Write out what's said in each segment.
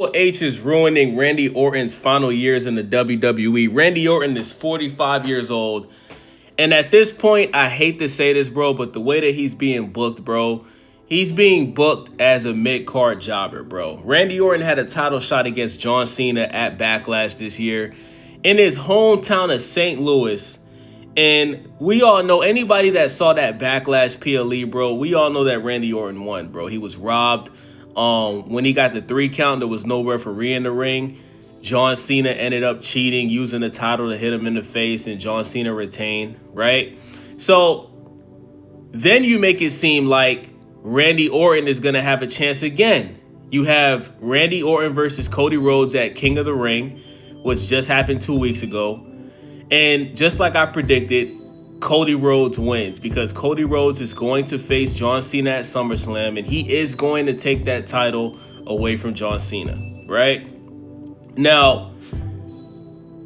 Triple H is ruining Randy Orton's final years in the WWE. Randy Orton is 45 years old. And at this point, I hate to say this, bro, but the way that he's being booked, bro, he's being booked as a mid-card jobber, bro. Randy Orton had a title shot against John Cena at Backlash this year in his hometown of St. Louis. And we all know, anybody that saw that Backlash PLE, bro, we all know that Randy Orton won, bro. He was robbed. When he got the 3 count, there was no referee in the ring. John Cena ended up cheating, using the title to hit him in the face, and John Cena retained, right? So then you make it seem like Randy Orton is going to have a chance again. You have Randy Orton versus Cody Rhodes at King of the Ring, which just happened 2 weeks ago. And just like I predicted, Cody Rhodes wins because Cody Rhodes is going to face John Cena at SummerSlam, and he is going to take that title away from John Cena, right? Now,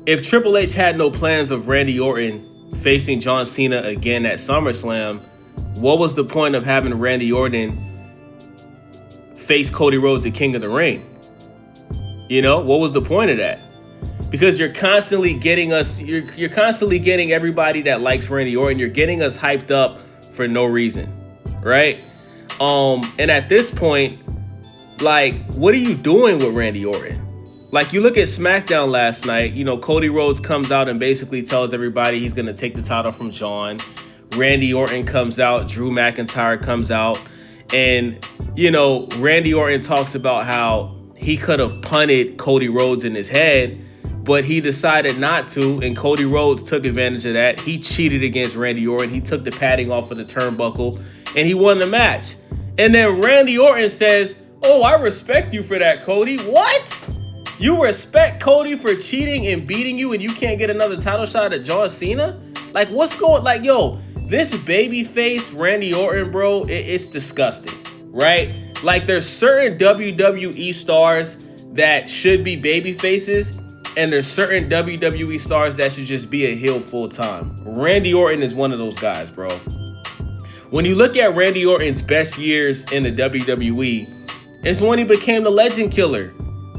if Triple H had no plans of Randy Orton facing John Cena again at SummerSlam, what was the point of having Randy Orton face Cody Rhodes at King of the Ring? You know, what was the point of that? Because you're constantly getting everybody that likes Randy Orton, you're getting us hyped up for no reason, right? And at this point, like, what are you doing with Randy Orton? Like, you look at SmackDown last night, you know, Cody Rhodes comes out and basically tells everybody he's going to take the title from John. Randy Orton comes out, Drew McIntyre comes out, and, you know, Randy Orton talks about how he could have punted Cody Rhodes in his head, but he decided not to, and Cody Rhodes took advantage of that. He cheated against Randy Orton. He took the padding off of the turnbuckle, and he won the match. And then Randy Orton says, "Oh, I respect you for that, Cody." What? You respect Cody for cheating and beating you, and you can't get another title shot at John Cena? Like, what's going, like, yo, this babyface Randy Orton, bro, it's disgusting, right? Like, there's certain WWE stars that should be baby faces, and there's certain WWE stars that should just be a heel full time. Randy Orton is one of those guys, bro. When you look at Randy Orton's best years in the WWE, it's when he became the Legend Killer,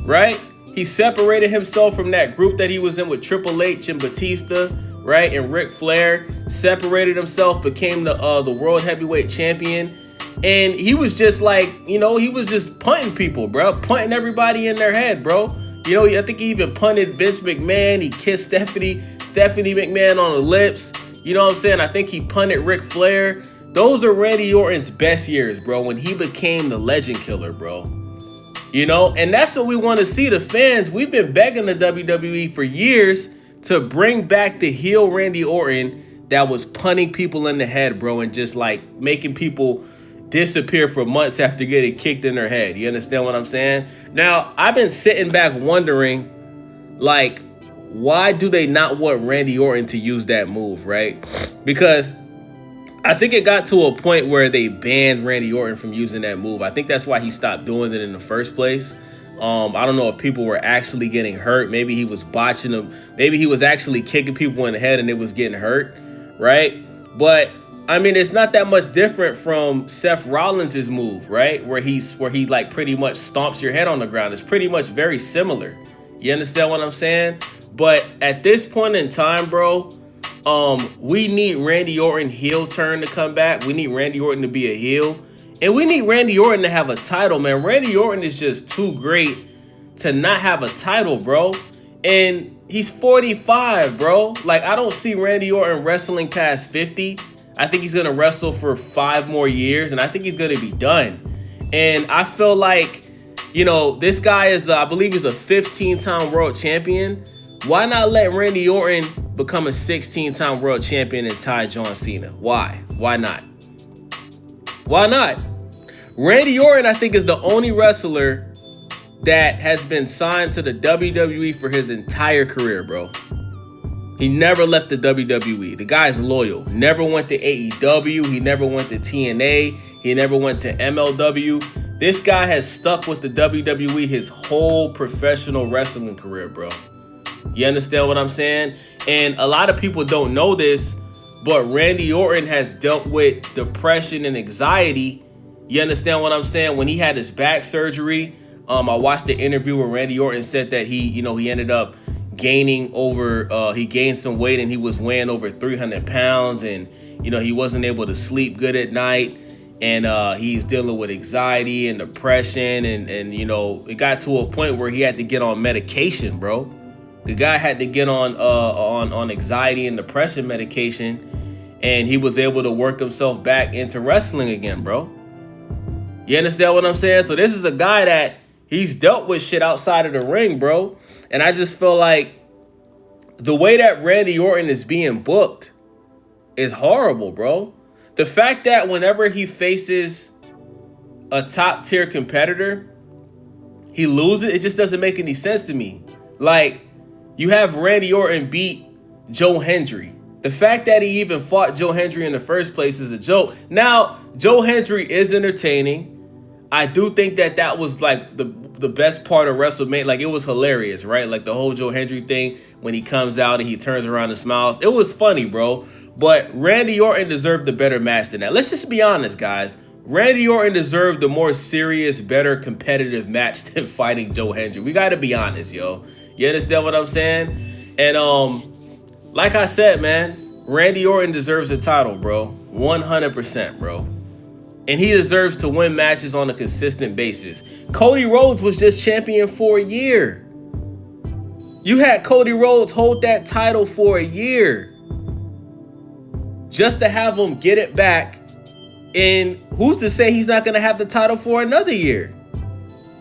right? He separated himself from that group that he was in with Triple H and Batista, right? And Ric Flair, separated himself, became the World Heavyweight Champion. And he was just like, you know, he was just punting people, bro. Punting everybody in their head, bro. You know, I think he even punted Vince McMahon. He kissed Stephanie McMahon on the lips. You know what I'm saying? I think he punted Ric Flair. Those are Randy Orton's best years, bro, when he became the Legend Killer, bro. You know, and that's what we want to see. The fans, we've been begging the WWE for years to bring back the heel Randy Orton that was punting people in the head, bro, and just like making people disappear for months after getting kicked in their head. You understand what I'm saying? Now, I've been sitting back wondering, like, why do they not want Randy Orton to use that move, right? Because I think it got to a point where they banned Randy Orton from using that move. I think that's why he stopped doing it in the first place. I don't know if people were actually getting hurt. Maybe he was botching them. Maybe he was actually kicking people in the head and it was getting hurt, right? But I mean, it's not that much different from Seth Rollins' move, right? Where he like pretty much stomps your head on the ground. It's pretty much very similar. You understand what I'm saying? But at this point in time, bro, we need Randy Orton heel turn to come back. We need Randy Orton to be a heel. And we need Randy Orton to have a title, man. Randy Orton is just too great to not have a title, bro. And he's 45, bro. Like, I don't see Randy Orton wrestling past 50. I think he's going to wrestle for 5 more years, and I think he's going to be done. And I feel like, you know, this guy is, I believe he's a 15-time world champion. Why not let Randy Orton become a 16-time world champion and tie John Cena? Why? Why not? Why not? Randy Orton, I think, is the only wrestler that has been signed to the WWE for his entire career, bro. He never left the WWE. The guy's loyal. Never went to AEW. He never went to TNA. He never went to MLW. This guy has stuck with the WWE his whole professional wrestling career, bro. You understand what I'm saying? And a lot of people don't know this, but Randy Orton has dealt with depression and anxiety. You understand what I'm saying? When he had his back surgery, I watched the interview where Randy Orton said that he ended up gaining he gained some weight and he was weighing over 300 pounds, and he wasn't able to sleep good at night, and he's dealing with anxiety and depression, and it got to a point where he had to get on medication, bro. The guy had to get on anxiety and depression medication, and he was able to work himself back into wrestling again, bro. You understand what I'm saying? So this is a guy that he's dealt with shit outside of the ring, bro. And I just feel like the way that Randy Orton is being booked is horrible, bro. The fact that whenever he faces a top tier competitor, he loses, it just doesn't make any sense to me. Like, you have Randy Orton beat Joe Hendry. The fact that he even fought Joe Hendry in the first place is a joke. Now, Joe Hendry is entertaining. I do think that was like the best part of WrestleMania. Like, it was hilarious, right? Like the whole Joe Hendry thing when he comes out and he turns around and smiles. It was funny, bro. But Randy Orton deserved the better match than that. Let's just be honest, guys. Randy Orton deserved the more serious, better competitive match than fighting Joe Hendry. We got to be honest, yo. You understand what I'm saying? And like I said, man, Randy Orton deserves a title, bro. 100%, bro. And he deserves to win matches on a consistent basis. Cody Rhodes was just champion for a year. You had Cody Rhodes hold that title for a year just to have him get it back. And who's to say he's not going to have the title for another year?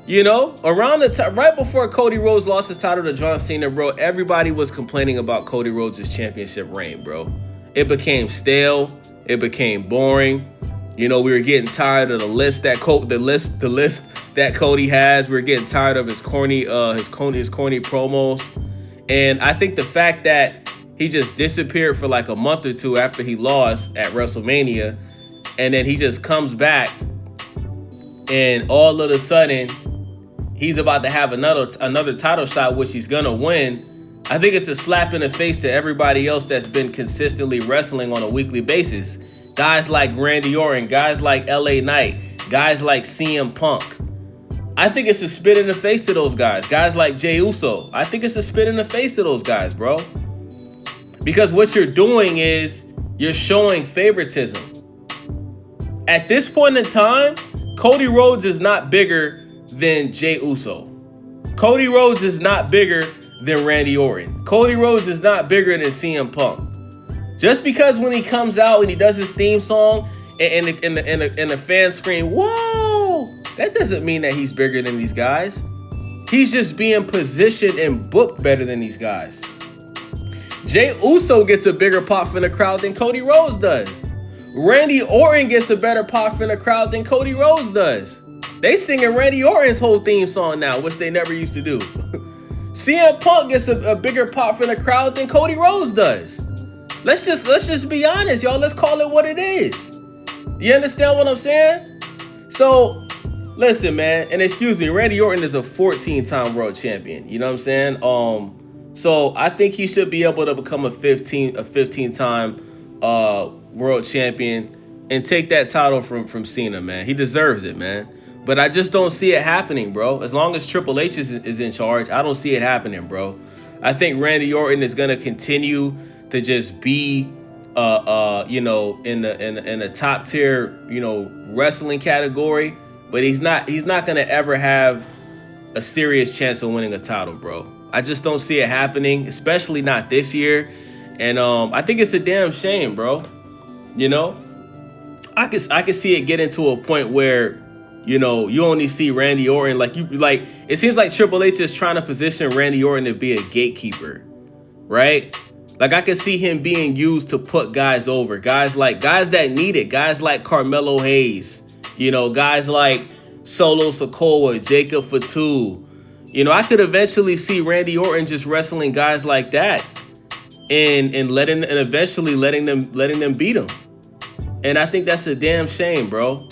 Around the time, right before Cody Rhodes lost his title to John Cena, bro, everybody was complaining about Cody Rhodes' championship reign, bro. It became stale. It became boring. We were getting tired of the lisp that Cody has. We were getting tired of his corny promos. And I think the fact that he just disappeared for like a month or two after he lost at WrestleMania, and then he just comes back, and all of a sudden he's about to have another title shot, which he's gonna win. I think it's a slap in the face to everybody else that's been consistently wrestling on a weekly basis. Guys like Randy Orton, guys like LA Knight, guys like CM Punk. I think it's a spit in the face to those guys. Guys like Jey Uso. I think it's a spit in the face to those guys, bro. Because what you're doing is you're showing favoritism. At this point in time, Cody Rhodes is not bigger than Jey Uso. Cody Rhodes is not bigger than Randy Orton. Cody Rhodes is not bigger than CM Punk. Just because when he comes out and he does his theme song and the fans scream, "Whoa!" that doesn't mean that he's bigger than these guys. He's just being positioned and booked better than these guys. Jey Uso gets a bigger pop from the crowd than Cody Rhodes does. Randy Orton gets a better pop from the crowd than Cody Rhodes does. They singing Randy Orton's whole theme song now, which they never used to do. CM Punk gets a bigger pop from the crowd than Cody Rhodes does. Let's just be honest, y'all. Let's call it what it is. You understand what I'm saying? So, listen, man, and excuse me, Randy Orton is a 14-time world champion. You know what I'm saying? So I think he should be able to become a 15-time world champion and take that title from Cena, man. He deserves it, man. But I just don't see it happening, bro. As long as Triple H is in charge, I don't see it happening, bro. I think Randy Orton is gonna continue to just be, in the top tier, wrestling category. But he's not gonna ever have a serious chance of winning a title, bro. I just don't see it happening, especially not this year. And I think it's a damn shame, bro. I could see it getting to a point where, you only see Randy Orton it seems like Triple H is trying to position Randy Orton to be a gatekeeper, right? Like, I could see him being used to put guys over, guys that need it, guys like Carmelo Hayes, guys like Solo Sikoa, Jacob Fatu. I could eventually see Randy Orton just wrestling guys like that and eventually letting them beat him. And I think that's a damn shame, bro.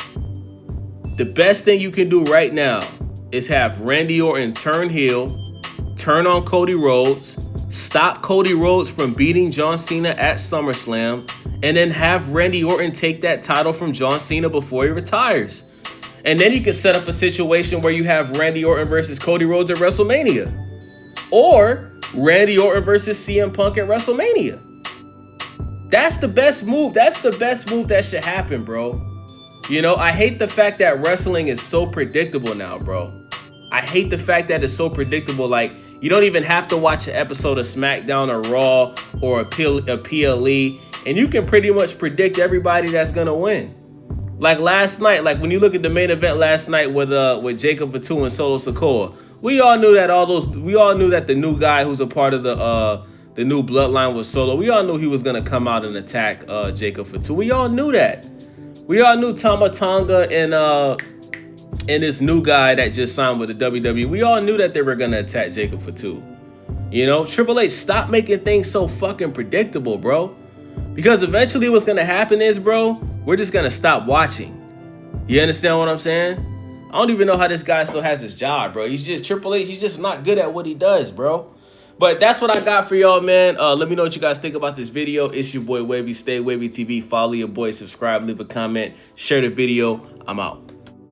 The best thing you can do right now is have Randy Orton turn heel, turn on Cody Rhodes, stop Cody Rhodes from beating John Cena at SummerSlam, and then have Randy Orton take that title from John Cena before he retires. And then you can set up a situation where you have Randy Orton versus Cody Rhodes at WrestleMania. Or Randy Orton versus CM Punk at WrestleMania. That's the best move. That's the best move that should happen, bro. You know, I hate the fact that wrestling is so predictable now, bro. I hate the fact that it's so predictable. Like, you don't even have to watch an episode of SmackDown or Raw or a PLE, and you can pretty much predict everybody that's gonna win. Like last night, like when you look at the main event last night with Jacob Fatu and Solo Sikoa, we all knew that the new guy who's a part of the new bloodline was Solo. We all knew he was gonna come out and attack Jacob Fatu. We all knew that. We all knew Tama Tonga and this new guy that just signed with the WWE. We all knew that they were gonna attack Jacob Fatu. You know, Triple H, stop making things so fucking predictable, bro. Because eventually what's gonna happen is, bro, we're just gonna stop watching. You understand what I'm saying? I don't even know how this guy still has his job, bro. He's just Triple H. He's just not good at what he does, bro. But that's what I got for y'all, man. Let me know what you guys think about this video. It's your boy Wavy. Stay Wavy TV. Follow your boy. Subscribe. Leave a comment. Share the video. I'm out.